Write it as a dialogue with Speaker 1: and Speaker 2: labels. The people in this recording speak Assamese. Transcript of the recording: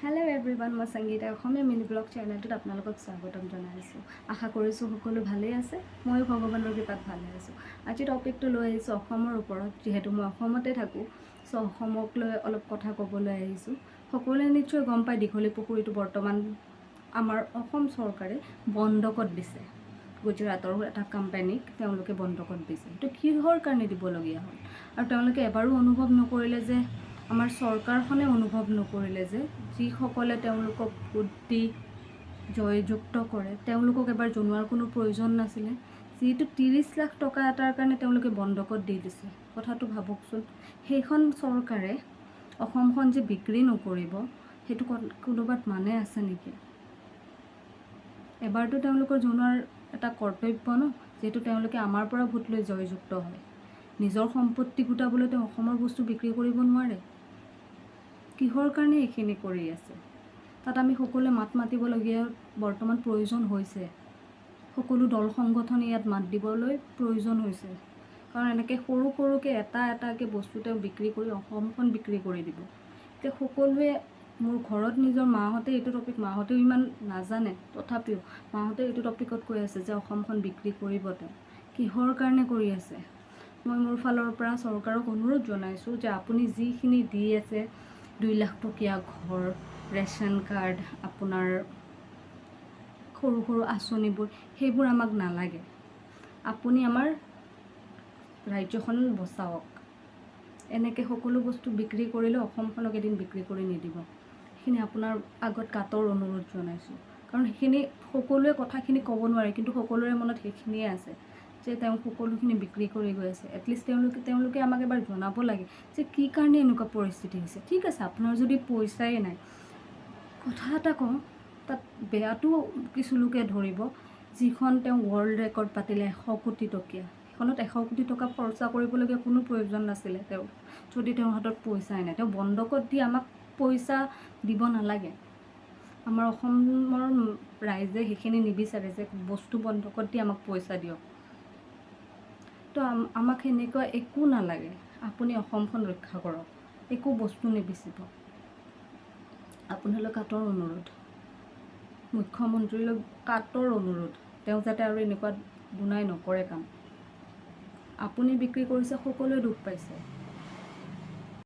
Speaker 1: হেল্ল' এভৰিৱান, মই সংগীতা অসমীয়া মিনি ব্লগ চেনেলটোত আপোনালোকক স্বাগতম জনাইছোঁ। আশা কৰিছোঁ সকলো ভালেই আছে। ময়ো ভগৱানৰ কৃপাত ভালে আছোঁ। আজি টপিকটো লৈ আহিছোঁ অসমৰ ওপৰত। যিহেতু মই অসমতে থাকোঁ, চ' অসমক লৈ অলপ কথা ক'বলৈ আহিছোঁ। সকলোৱে নিশ্চয় গম পায় দীঘলী পুখুৰীটো বৰ্তমান আমাৰ অসম চৰকাৰে বন্ধকত দিছে। গুজৰাটৰ এটা কোম্পানীক তেওঁলোকে বন্ধকত দিছে। সেইটো কিহৰ কাৰণে দিবলগীয়া হ'ল? আৰু তেওঁলোকে এবাৰো অনুভৱ নকৰিলে যে আমাৰ চৰকাৰখনে অনুভৱ নকৰিলে যে যিসকলে তেওঁলোকক ভোট দি জয়যুক্ত কৰে তেওঁলোকক এবাৰ জনোৱাৰ কোনো প্ৰয়োজন নাছিলে। যিহেতু 30 লাখ টকা এটাৰ কাৰণে তেওঁলোকে বন্ধকত দি দিছে। কথাটো ভাবকচোন, সেইখন চৰকাৰে অসমখন যে বিক্ৰী নকৰিব সেইটো কোনোবাত মানে আছে নেকি? এবাৰতো তেওঁলোকৰ জনোৱাৰ এটা কৰ্তব্য ন, যিহেতু তেওঁলোকে আমাৰ পৰা ভোট লৈ জয়যুক্ত হয়। নিজৰ সম্পত্তি গোটাবলৈ তেওঁ অসমৰ বস্তু বিক্ৰী কৰিব নোৱাৰে। কিহৰ কাৰণে এইখিনি কৰি আছে? তাত আমি সকলোৱে মাত মাতিবলগীয়া বৰ্তমান প্ৰয়োজন হৈছে। সকলো দল সংগঠনে ইয়াত মাত দিবলৈ প্ৰয়োজন হৈছে। কাৰণ এনেকৈ সৰু সৰুকৈ এটাকৈ বস্তু তেওঁ বিক্ৰী কৰি অসমখন বিক্ৰী কৰি দিব। এতিয়া সকলোৱে মোৰ ঘৰত নিজৰ মাহঁতে এইটো টপিক মাহঁতেও ইমান নাজানে, তথাপিও মাহঁতে এইটো টপিকত কৈ আছে যে অসমখন বিক্ৰী কৰিব তেওঁ। কিহৰ কাৰণে কৰি আছে? মই মোৰ ফালৰ পৰা চৰকাৰক অনুৰোধ জনাইছোঁ যে আপুনি যিখিনি দি আছে 2 লাখ টকীয়া ঘৰ, ৰেচন কাৰ্ড, আপোনাৰ সৰু সৰু আঁচনিবোৰ, সেইবোৰ আমাক নালাগে। আপুনি আমাৰ ৰাজ্যখন বচাওক। এনেকৈ সকলো বস্তু বিক্ৰী কৰিলে অসমখনক এদিন বিক্ৰী কৰি নিদিব। সেইখিনি আপোনাৰ আগত কাটৰ অনুৰোধ জনাইছোঁ। কাৰণ সেইখিনি সকলোৱে কথাখিনি ক'ব নোৱাৰে, কিন্তু সকলোৰে মনত সেইখিনিয়ে আছে যে তেওঁ সকলোখিনি বিক্ৰী কৰি গৈ আছে। এটলিষ্ট তেওঁলোকে আমাক এবাৰ জনাব লাগে যে কি কাৰণে এনেকুৱা পৰিস্থিতি হৈছে। ঠিক আছে, আপোনাৰ যদি পইচাই নাই, কথা এটা কওঁ, তাত বেয়াটো কিছু লোকে ধৰিব। যিখন তেওঁ ৱৰ্ল্ড ৰেকৰ্ড পাতিলে 100 কোটি টকীয়া, সেইখনত 100 কোটি টকা খৰচা কৰিবলগীয়া কোনো প্ৰয়োজন নাছিলে তেওঁৰ, যদি তেওঁৰ হাতত পইচাই নাই। তেওঁ বন্ধকত দি আমাক পইচা দিব নালাগে। আমাৰ অসমৰ ৰাইজে সেইখিনি নিবিচাৰে যে বস্তু বন্ধকত দি আমাক পইচা দিয়ক। তো আমাক সেনেকুৱা একো নালাগে। আপুনি অসমখন ৰক্ষা কৰক, একো বস্তু নিবিচিব। আপোনালৈ কাটৰ অনুৰোধ, মুখ্যমন্ত্ৰীলৈ কাটৰ অনুৰোধ, তেওঁ যাতে আৰু এনেকুৱা দুনাই নকৰে কাম। আপুনি বিক্ৰী কৰিছে, সকলোৱে দুখ পাইছে।